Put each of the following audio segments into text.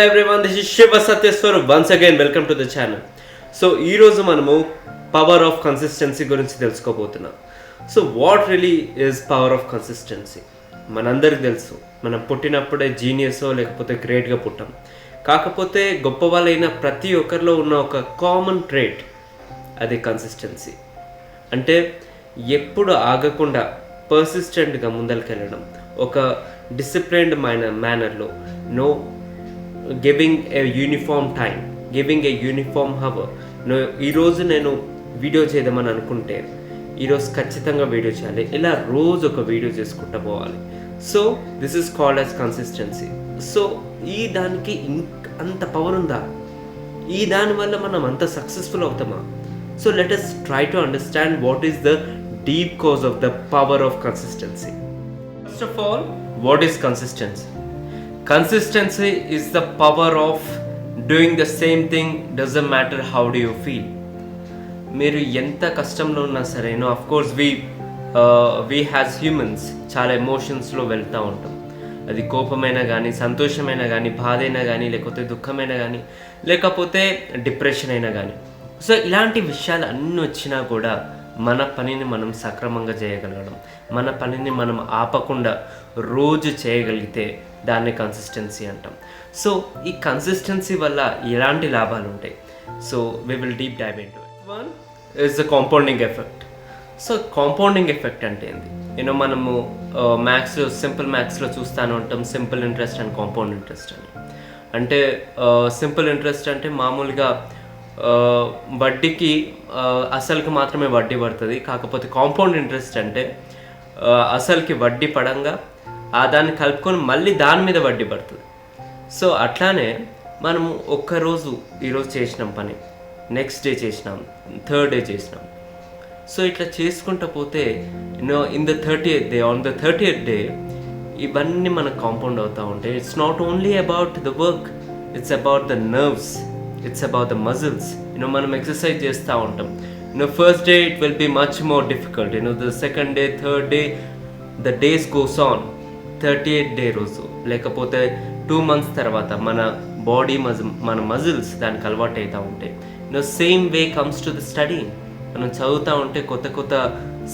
Hi everyone, this is Shiva Satyaswar. Once again, welcome to the channel. So, ఈ రోజు మనము power of consistency గురించి తెలుసుకోబోతున్నాం. So what really is power of consistency? మనందరికి తెలుసు, మనం పుట్టినప్పుడే జీనియస్ లేకపోతే గ్రేట్గా పుట్టాం. కాకపోతే గొప్ప వాళ్ళైన ప్రతి ఒక్కరిలో ఉన్న ఒక కామన్ ట్రేట్, అది కన్సిస్టెన్సీ. అంటే ఎప్పుడు ఆగకుండా పర్సిస్టెంట్గా ముందరికెళ్ళడం, ఒక డిసిప్లైన్డ్ మేనర్లో, no giving a uniform time, giving a uniform hour. ఈరోజు నేను వీడియో చేద్దామని అనుకుంటే ఈరోజు ఖచ్చితంగా వీడియో చేయాలి, ఇలా రోజు ఒక వీడియో చేసుకుంటూ పోవాలి. So this is called as consistency. So ఈ దానికి అంత పవర్ ఉందా? ఈ దానివల్ల మనం అంత సక్సెస్ఫుల్ అవుతామా? So let us try to understand what is the deep cause of the power of consistency. First of all, what is consistency? Consistency is the power of doing the same thing, doesn't matter how do you feel. మీరు ఎంత కష్టంలో ఉన్నా సరే, of course we has humans చాలా ఎమోషన్స్లో వెళ్తూ ఉంటాం. అది కోపమైనా కానీ, సంతోషమైనా కానీ, బాధ అయినా కానీ, లేకపోతే దుఃఖమైనా కానీ, లేకపోతే డిప్రెషన్ అయినా కానీ. సో ఇలాంటి విషయాలు అన్నీ వచ్చినా కూడా మన పనిని మనం సక్రమంగా చేయగలగడం, మన పనిని మనం ఆపకుండా రోజు చేయగలిగితే దాన్ని కన్సిస్టెన్సీ అంటాం. సో ఈ కన్సిస్టెన్సీ వల్ల ఎలాంటి లాభాలు ఉంటాయి? So we will deep dive into it. One is the compounding effect. So compounding effect అంటే ఏంది? మనము మ్యాథ్స్లో, సింపుల్ మ్యాథ్స్లో చూస్తూనే ఉంటాం, simple interest and compound interest అని. అంటే సింపుల్ ఇంట్రెస్ట్ అంటే మామూలుగా వడ్డీకి అసలుకి మాత్రమే వడ్డీ పడుతుంది. కాకపోతే కాంపౌండ్ ఇంట్రెస్ట్ అంటే అసలుకి వడ్డీ పడంగా దాన్ని కలుపుకొని మళ్ళీ దాని మీద వడ్డీ పడుతుంది. సో అట్లానే మనము ఒక్కరోజు ఈరోజు చేసినాం పని, నెక్స్ట్ డే చేసినాం, థర్డ్ డే చేసినాం. సో ఇట్లా చేసుకుంటూ పోతే in the 30th day, on the 30th day ఇవన్నీ మనకు కాంపౌండ్ అవుతూ ఉంటాయి. It's not only about the work, it's about the nerves, it's about the muscles. మనం ఎక్సర్సైజ్ చేస్తూ ఉంటాం. First day it will be much more difficult. The second day, third day, the days goes on. 38th day రోజు, లేకపోతే 2 months తర్వాత మన body మన muscles దానికి అలవాటు అవుతూ ఉంటాయి. Same way comes to the study. మనం చదువుతూ ఉంటే కొత్త కొత్త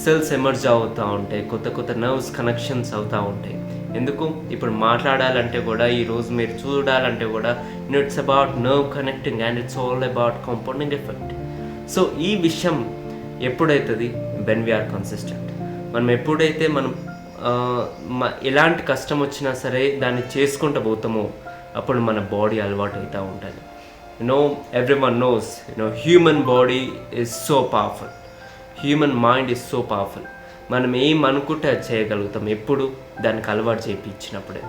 సెల్స్ ఎమర్జ్ అవుతూ ఉంటాయి, కొత్త కొత్త నర్వ్స్ కనెక్షన్స్ అవుతూ ఉంటాయి. ఎందుకు? ఇప్పుడు మాట్లాడాలంటే కూడా, ఈరోజు మీరు చూడాలంటే కూడా, it's about nerve connecting and it's all about compounding effect. So ఈ విషయం ఎప్పుడైతుంది? When we are consistent. మనం ఎప్పుడైతే మనం ఎలాంటి కష్టం వచ్చినా సరే దాన్ని చేసుకుంటూ పోతామో అప్పుడు మన బాడీ అలవాటు అవుతూ ఉంటుంది. Everyone knows, human body is so powerful, human mind is so powerful. మనం ఏం అనుకుంటే అది చేయగలుగుతాం ఎప్పుడు దానికి అలవాటు చేయించినప్పుడే.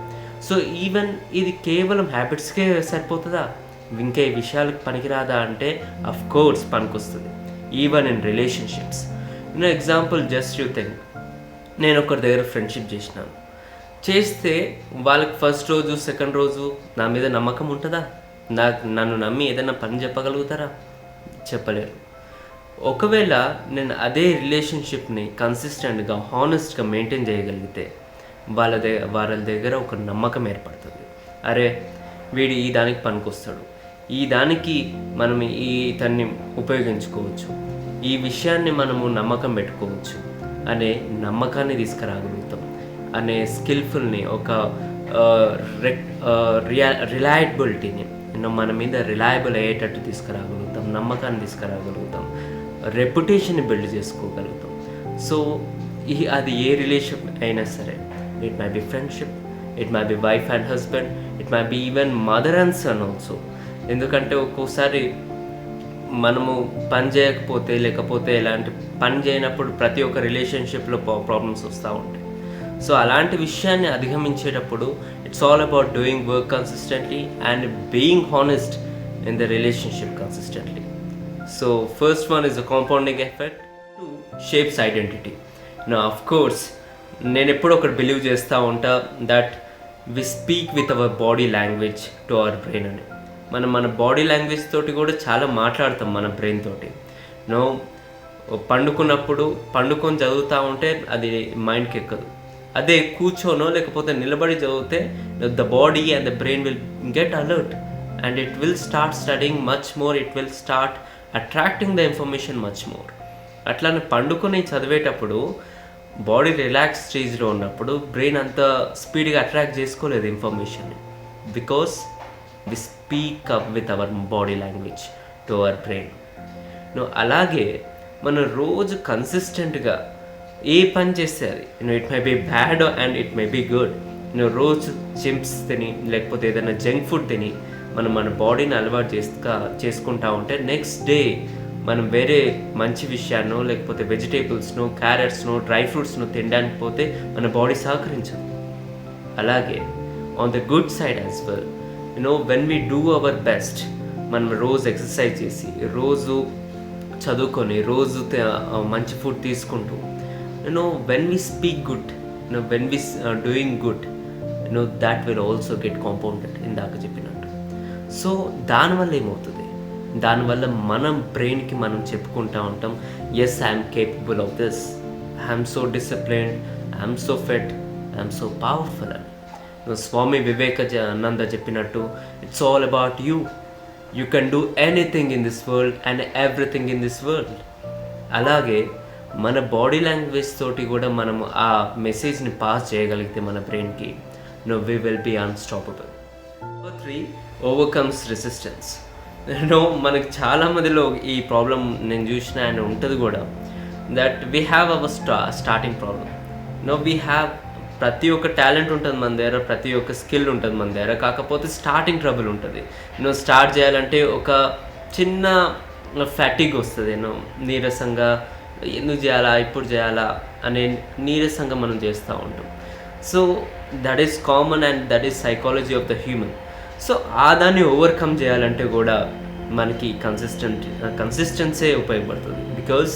సో ఈవెన్ ఇది కేవలం హ్యాబిట్స్కే సరిపోతుందా? ఇంకా ఈ విషయాలకు పనికిరాదా అంటే అఫ్ కోర్స్ పనికొస్తుంది. Even in relationships. Example, just you think, నేను ఒకరి దగ్గర ఫ్రెండ్షిప్ చేసినాను. చేస్తే వాళ్ళకి ఫస్ట్ రోజు, సెకండ్ రోజు నా మీద నమ్మకం ఉంటుందా? నన్ను నమ్మి ఏదైనా పని చెప్పగలుగుతారా? చెప్పలేరు. ఒకవేళ నేను అదే రిలేషన్షిప్ని కన్సిస్టెంట్గా, హానెస్ట్గా మెయింటైన్ చేయగలిగితే వాళ్ళ దగ్గర ఒక నమ్మకం ఏర్పడుతుంది. అరే వీడు ఈ దానికి పనికొస్తాడు, ఈ దానికి మనం ఇతన్ని ఉపయోగించుకోవచ్చు, ఈ విషయాన్ని మనము నమ్మకం పెట్టుకోవచ్చు అనే నమ్మకాన్ని తీసుకురాగలుగుతాం, అనే స్కిల్ఫుల్ని, ఒక రిలయబిలిటీని మన మీద రిలయబుల్ అయ్యేటట్టు తీసుకురాగలుగుతాం, నమ్మకాన్ని తీసుకురాగలుగుతాం, రెప్యుటేషన్ని బిల్డ్ చేసుకోగలుగుతాం. సో అది ఏ రిలేషన్ అయినా సరే, it may be friendship, it may be wife and husband, it may be even mother and son also. ఎందుకంటే ఒక్కోసారి మనము పని చేయకపోతే, లేకపోతే ఎలాంటి పని చేయనప్పుడు ప్రతి ఒక్క రిలేషన్షిప్లో ప్రాబ్లమ్స్ వస్తూ ఉంటాయి. సో అలాంటి విషయాన్ని అధిగమించేటప్పుడు it's all about doing work consistently and being honest in the relationship consistently. So first one is the compounding effect. Two shapes identity. Of course నేను ఎప్పుడూ ఒకటి బిలీవ్ చేస్తూ ఉంటా that we speak with our body language to our brain అని. మనం మన body language తోటి కూడా చాలా మాట్లాడతాం మన బ్రెయిన్ తోటి. పండుకొని చదువుతూ ఉంటే అది మైండ్కి ఎక్కదు. అదే కూర్చోనో లేకపోతే నిలబడి చదివితే the body and the brain will get alert. and it will start studying much more, it will start attracting the information much more. అట్లానే పండుకొని చదివేటప్పుడు బాడీ రిలాక్స్ స్టేజ్లో ఉన్నప్పుడు బ్రెయిన్ అంత స్పీడ్గా అట్రాక్ట్ చేసుకోలేదు information, because we speak up with our body language to our brain. అలాగే మనం రోజు కన్సిస్టెంట్గా ఏ పని చేస్తే అది it may be bad and it may be good. రోజు చిప్స్ తిని లేకపోతే ఏదైనా జంక్ ఫుడ్ తిని మనం మన బాడీని అలవాటు చేసుకుంటా ఉంటే నెక్స్ట్ డే మనం వేరే మంచి విషయాన్నో లేకపోతే వెజిటేబుల్స్ను, క్యారెట్స్ను, డ్రై ఫ్రూట్స్ను తినడానికి పోతే మన బాడీ సహకరించదు. అలాగే on the good side as well, when we do our best, మనం రోజు ఎక్సర్సైజ్ చేసి, రోజు చదువుకొని, రోజు మంచి ఫుడ్ తీసుకుంటూ, when we speak good, when we doing good, that will also get compounded ఇందాక చెప్పినట్టు. సో దానివల్ల ఏమవుతుంది, దానివల్ల మనం బ్రెయిన్కి మనం చెప్పుకుంటూ ఉంటాం, yes I'm capable of this, I'm so disciplined, I'm so fit, I'm so powerful అని. స్వామి వివేకానంద చెప్పినట్టు, it's all about you, you can do anything in this world and everything in this world. అలాగే మన బాడీ లాంగ్వేజ్ తోటి కూడా మనము ఆ మెసేజ్ని pass చేయగలిగితే మన బ్రెయిన్కి, we will be unstoppable. 3 overcomes resistance. మనకి చాలామందిలో ఈ ప్రాబ్లం నేను చూసిన అండ్ ఉంటుంది కూడా, that we have our starting problem. We have ప్రతి ఒక్క టాలెంట్ ఉంటుంది మన దగ్గర, ప్రతి ఒక్క స్కిల్ ఉంటుంది మన దగ్గర, కాకపోతే స్టార్టింగ్ ట్రబుల్ ఉంటుంది. స్టార్ట్ చేయాలంటే ఒక చిన్న ఫ్యాటిగ్ వస్తుంది, నీరసంగా ఎందుకు చేయాలా, ఇప్పుడు చేయాలా అనే నీరసంగా మనం చేస్తూ ఉంటాం. So that is common and that is psychology of the human. So దాన్ని ఓవర్కమ్ చేయాలంటే కూడా మనకి కన్సిస్టెన్సీ ఉపయోగపడుతుంది. బికాజ్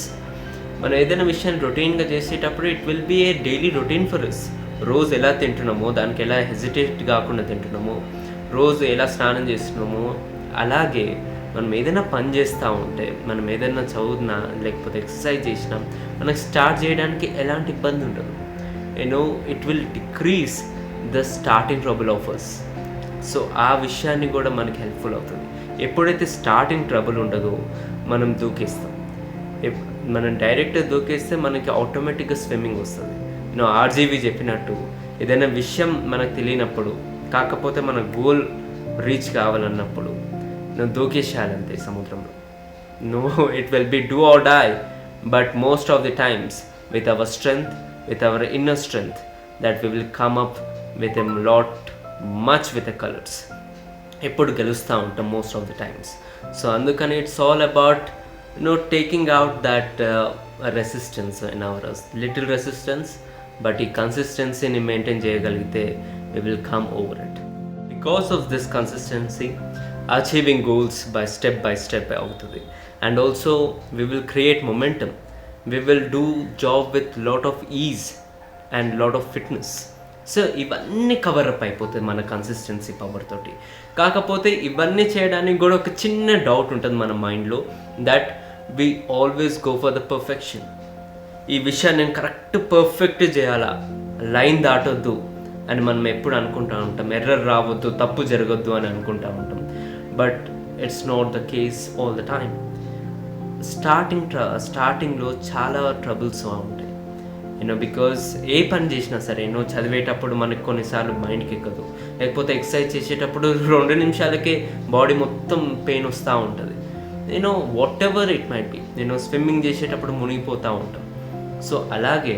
మనం ఏదైనా విషయాన్ని రొటీన్గా చేసేటప్పుడు it will be a daily routine for us. రోజు ఎలా తింటున్నామో, దానికి ఎలా హెజిటేట్ కాకుండా తింటున్నామో, రోజు ఎలా స్నానం చేస్తున్నామో, అలాగే మనం ఏదైనా పని చేస్తూ ఉంటే, మనం ఏదైనా చదువుతున్నా లేకపోతే ఎక్సర్సైజ్ చేసినా మనకు స్టార్ట్ చేయడానికి ఎలాంటి ఇబ్బంది ఉండదు. It will decrease the starting trouble of us. So ఆ విషయాన్ని కూడా మనకి హెల్ప్ఫుల్ అవుతుంది. ఎప్పుడైతే స్టార్టింగ్ ట్రబుల్ ఉండదో మనం దూకేస్తాం. మనం డైరెక్ట్గా దూకేస్తే మనకి ఆటోమేటిక్గా స్విమ్మింగ్ వస్తుంది. ఆర్జీవి చెప్పినట్టు, ఏదైనా విషయం మనకు తెలియనప్పుడు, కాకపోతే మన గోల్ రీచ్ కావాలన్నప్పుడు దూకేసేయాలంతే సముద్రంలో. It will be do or die, but most of the times with our strength, with our inner strength, that we will come up with a lot much with a colors. ఎప్పుడు గెలుస్తూ ఉంటాం most of the times. So అందుకని it's all about taking out that resistance in our little resistance, but ఈ కన్సిస్టెన్సీని maintain చేయగలిగితే we will come over it. Because of this consistency achieving goals by step అవుతుంది. And also we will create momentum, we will do job with lot of ease and lot of fitness. So ఇవన్నీ cover up అయిపోతుంది మన consistency power తోటి. కాకపోతే ఇవన్నీ చేయడానికి కూడా ఒక చిన్న డౌట్ ఉంటుంది మన మైండ్లో, that we always go for the perfection. ఈ విషయాన్ని నేను కరెక్ట్ పర్ఫెక్ట్ చేయాలా, లైన్ దాటొద్దు అని మనం ఎప్పుడు అనుకుంటూ ఉంటాం. ఎర్రర్ రావద్దు, తప్పు జరగద్దు అని అనుకుంటూ ఉంటాం. But it's not the case all the time. స్టార్టింగ్లో చాలా ట్రబుల్స్ ఉంటాయి. బికాజ్ ఏ పని చేసినా సరే, చదివేటప్పుడు మనకి కొన్నిసార్లు మైండ్కి ఎక్కదు, లేకపోతే ఎక్సర్సైజ్ చేసేటప్పుడు 2 నిమిషాలకే బాడీ మొత్తం పెయిన్ వస్తూ ఉంటుంది. Whatever it might be, swimming చేసేటప్పుడు మునిగిపోతూ ఉంటాం. సో అలాగే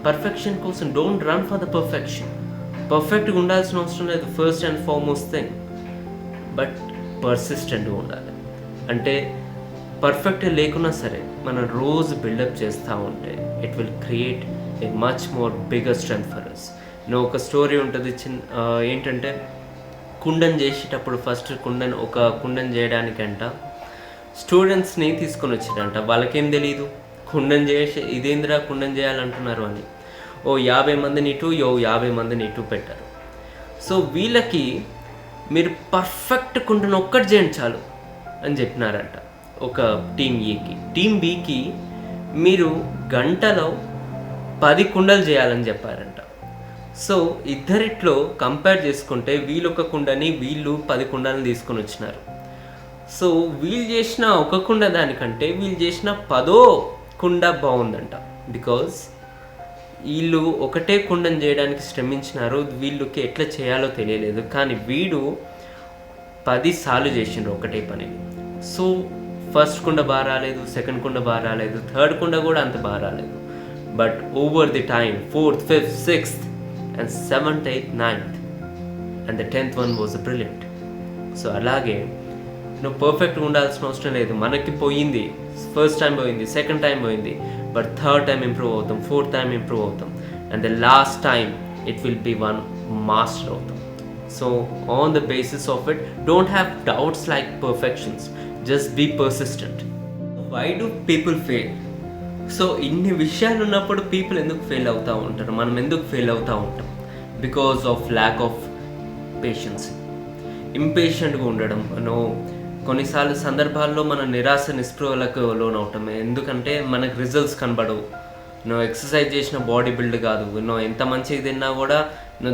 పర్ఫెక్షన్ కోసం don't run for the perfection. పర్ఫెక్ట్గా ఉండాల్సిన అవసరం లేదు, first and foremost thing. But పర్సిస్టెంట్గా ఉండాలి. అంటే పర్ఫెక్ట్ లేకున్నా సరే మనం రోజు బిల్డప్ చేస్తూ ఉంటే it will create a much more bigger strength for us. ఒక స్టోరీ ఉంటుంది ఏంటంటే, కుండన్ చేసేటప్పుడు ఫస్ట్ కుండన్ చేయడానికంట స్టూడెంట్స్ని తీసుకొని వచ్చారంట. వాళ్ళకేం తెలియదు కుండన్ ఇదేందిరా కుండన్ చేయాలంటున్నారు అని. 50 మందిని ఇటు 50 మందిని ఇటు పెట్టారు. సో వీళ్ళకి మీరు పర్ఫెక్ట్ కుండను ఒక్కటి చేయండి చాలు అని చెప్పినారంట ఒక టీమ్ ఏకి. టీమ్ బికి మీరు గంటలో 10 కుండలు చేయాలని చెప్పారంట. సో ఇద్దరిట్లో కంపేర్ చేసుకుంటే వీళ్ళు ఒక కుండని వీళ్ళు 10 కుండలను తీసుకొని వచ్చినారు. సో వీళ్ళు చేసిన ఒక కుండ దానికంటే వీళ్ళు చేసిన 10వ కుండ బాగుందంట. బికాజ్ వీళ్ళు ఒకటే కుండను చేయడానికి శ్రమించినారు, వీళ్ళకి ఎట్లా చేయాలో తెలియలేదు. కానీ వీడు 10 సార్లు చేసిండ్రు ఒకటే పనిని. సో ఫస్ట్ కుండ బాగా రాలేదు, సెకండ్ కుండ బాగా రాలేదు, థర్డ్ కుండ కూడా అంత బాగా రాలేదు. But over the time 4th, 5th, 6th and 7th, 8th, 9th and the 10th one was brilliant. So అలాగే నువ్వు పర్ఫెక్ట్గా ఉండాల్సిన అవసరం లేదు. మనకి పోయింది, ఫస్ట్ టైం పోయింది, సెకండ్ టైం పోయింది, బట్ థర్డ్ టైం ఇంప్రూవ్ అవుతాం, ఫోర్త్ టైం ఇంప్రూవ్ అవుతాం, and the last time it will be one master అవుతాం. So on the basis of it, don't have doubts like perfections, just be persistent. Why do people fail? So ఇన్ని విషయాలు ఉన్నప్పుడు people ఎందుకు fail అవుతూ ఉంటారు, మనం ఎందుకు ఫెయిల్ అవుతూ ఉంటాం? Because of lack of patience, ఇంపేషెంట్గా ఉండడం. కొన్నిసార్లు సందర్భాల్లో మన నిరాశ నిస్పృహలకు లోనవుతాం. ఎందుకంటే మనకు రిజల్ట్స్ కనబడవు. ఎక్సర్సైజ్ చేసిన బాడీ బిల్డ్ కాదు. ఎంత మంచిగా తిన్నా కూడా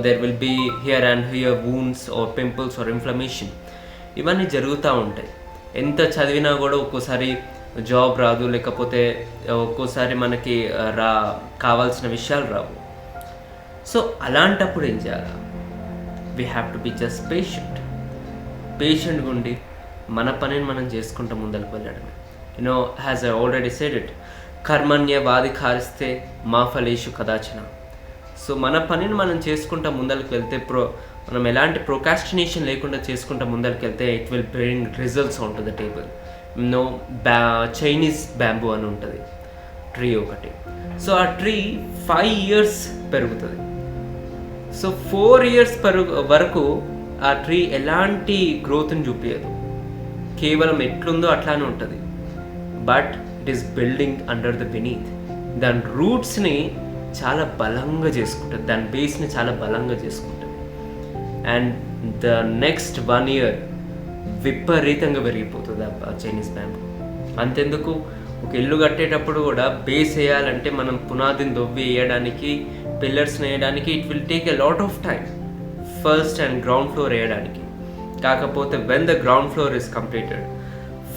there will be here and here wounds or pimples or inflammation. ఇవన్నీ జరుగుతూ ఉంటాయి. ఎంత చదివినా కూడా ఒక్కోసారి జాబ్ రాదు, లేకపోతే ఒక్కోసారి మనకి కావాల్సిన విషయాలు రావు. సో అలాంటప్పుడు ఏం చేయాలి? We have to be just పేషెంట్గా ఉండి మన పనిని మనం చేసుకుంటూ ముందరకు వెళ్ళడమే. Has I already said it, కర్మణ్యవాధికారిస్తే మా ఫలేషు కదాచన. సో మన పనిని మనం చేసుకుంటూ ముందరకు వెళ్తే, మనం ఎలాంటి ప్రొకాస్టినేషన్ లేకుండా చేసుకుంటూ ముందరకు వెళ్తే it will bring results on to the table. Chinese bamboo అని ఉంటుంది ట్రీ ఒకటి. సో ఆ ట్రీ 5 years పెరుగుతుంది. సో 4 years వరకు ఆ ట్రీ ఎలాంటి గ్రోత్ని చూపించదు, కేవలం ఎట్లుందో అట్లానే ఉంటుంది. But it is building under the beneath. దాని రూట్స్ని చాలా బలంగా చేసుకుంటుంది, దాని బేస్ని చాలా బలంగా చేసుకుంటుంది. అండ్ ద నెక్స్ట్ 1 year విపరీతంగా పెరిగిపోతుంది ఆ చైనీస్ బ్యాంబూ. అంతెందుకు, ఒక ఇల్లు కట్టేటప్పుడు కూడా బేస్ వేయాలంటే మనం పునాదిని దొవ్వి వేయడానికి, పిల్లర్స్ని వేయడానికి it will take a lot of time, first and ground floor వేయడానికి. కాకపోతే when the ground floor is completed,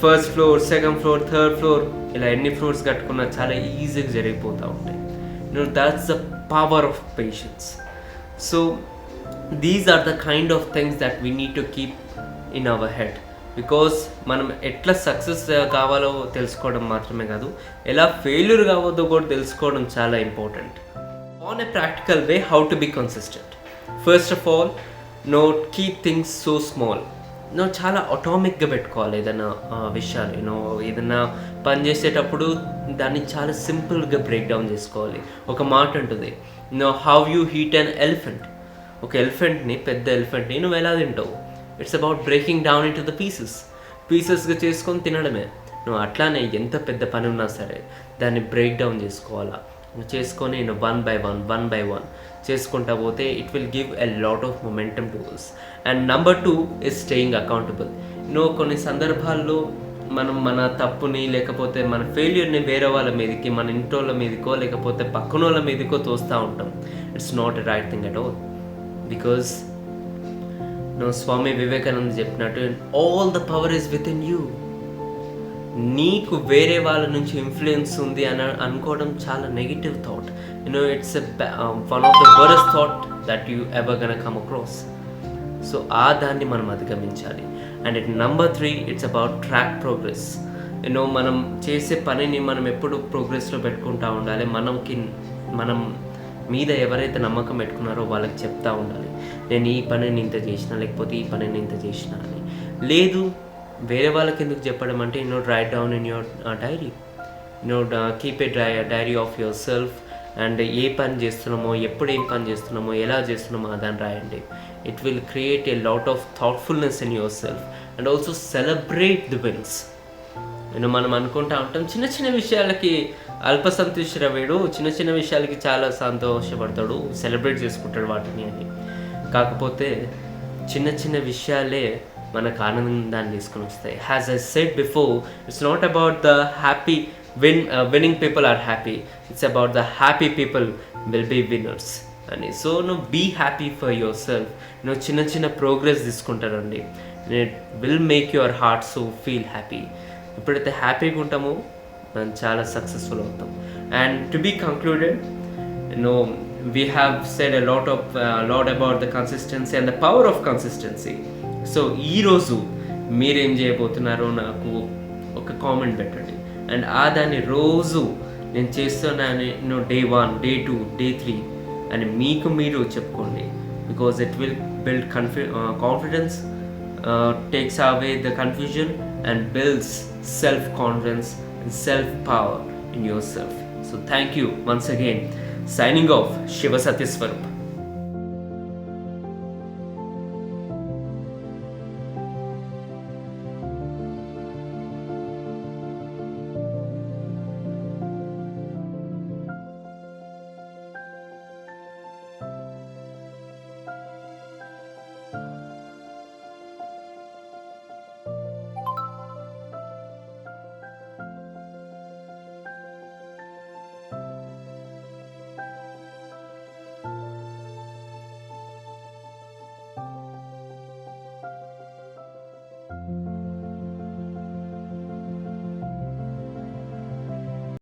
first floor, second floor, third floor, ఇలా ఎన్ని ఫ్లోర్స్ కట్టుకున్నా చాలా ఈజీగా జరిగిపోతూ ఉంటాయి. That's the power of patience. So these are the kind of things that we need to keep in our head. Because మనం ఎట్లా success కావాలో తెలుసుకోవడం మాత్రమే కాదు, ఎలా ఫెయిల్యూర్ కావద్దో కూడా తెలుసుకోవడం చాలా important. On a practical way, how to be consistent. First of all, keep things so small. చాలా ఆటోమిక్గా పెట్టుకోవాలి ఏదైనా విషయాలు. ఏదైనా పని చేసేటప్పుడు దాన్ని చాలా సింపుల్గా బ్రేక్ డౌన్ చేసుకోవాలి. ఒక మాట ఉంటుంది, how you heat an elephant. ఒక ఎలిఫెంట్ని, పెద్ద ఎలిఫెంట్ని నువ్వు ఎలా తింటావు? It's about breaking down in to the పీసెస్గా చేసుకొని తినడమే. నువ్వు అట్లానే ఎంత పెద్ద పని ఉన్నా సరే దాన్ని బ్రేక్ డౌన్ చేసుకోవాలా, చేసుకొని వన్ బై వన్ చేసుకుంటా పోతే it will give a lot of momentum to us. And number 2 is staying accountable. కొన్ని సందర్భాల్లో మనం మన తప్పుని, లేకపోతే మన ఫెయిల్యూర్ని వేరే వాళ్ళ మీదకి, మన ఇంటోళ్ళ మీదకో లేకపోతే పక్కనోళ్ళ మీదకో తోస్తూ ఉంటాం. It's not a right thing at all. Because Swami Vivekananda చెప్పినట్టు, all the power is within you. నీకు వేరే వాళ్ళ నుంచి ఇన్ఫ్లుయెన్స్ ఉంది అని అనుకోవడం చాలా negative thought. It's one of the worst thought that you ever gonna come across. So దాన్ని మనం అధిగమించాలి. And number 3, it's about track progress. మనం చేసే పనిని మనం ఎప్పుడు ప్రోగ్రెస్లో పెట్టుకుంటూ ఉండాలి. మనం మీద ఎవరైతే నమ్మకం పెట్టుకున్నారో వాళ్ళకి చెప్తూ ఉండాలి, నేను ఈ పనిని ఇంత చేసిన, లేకపోతే ఈ పనిని ఇంత చేసిన అని. లేదు, వేరే వాళ్ళకి ఎందుకు చెప్పడం అంటే, write down in your diary, keep a diary of yourself. And ఏ పని చేస్తున్నామో, ఎప్పుడు ఏం పని చేస్తున్నామో, ఎలా చేస్తున్నామో దాన్ని రాయండి. It will create a lot of thoughtfulness in yourself. And also celebrate the wins. మనం అనుకుంటా ఉంటాం చిన్న చిన్న విషయాలకి అల్పసంతుష్టురవేడు, చిన్న చిన్న విషయాలకి చాలా సంతోషపడతాడు, సెలబ్రేట్ చేసుకుంటాడు వాటిని అని. కాకపోతే చిన్న చిన్న విషయాలే మనకు ఆనందాన్ని తీసుకొని వస్తాయి. Has I said before, it's not about the happy winning people are happy, it's about the happy people will be winners. అని. సో నువ్వు be happy for yourself. నువ్వు చిన్న చిన్న ప్రోగ్రెస్ తీసుకుంటానండి, it will make your heart so feel happy. ఎప్పుడైతే హ్యాపీగా ఉంటామో మనం చాలా సక్సెస్ఫుల్ అవుతాం. And to be concluded, we have said a lot about the consistency and the power of consistency. So ఈరోజు మీరేం చేయబోతున్నారో నాకు ఒక కామెంట్ పెట్టండి, అండ్ దాన్ని రోజు నేను చేస్తున్నాను డే 1, డే 2, డే 3 అని మీకు మీరు చెప్పుకోండి. Because it will build confidence, takes away the confusion and builds self-confidence and self-power in yourself. So thank you once again. Signing off, Shiva Satyaswarup.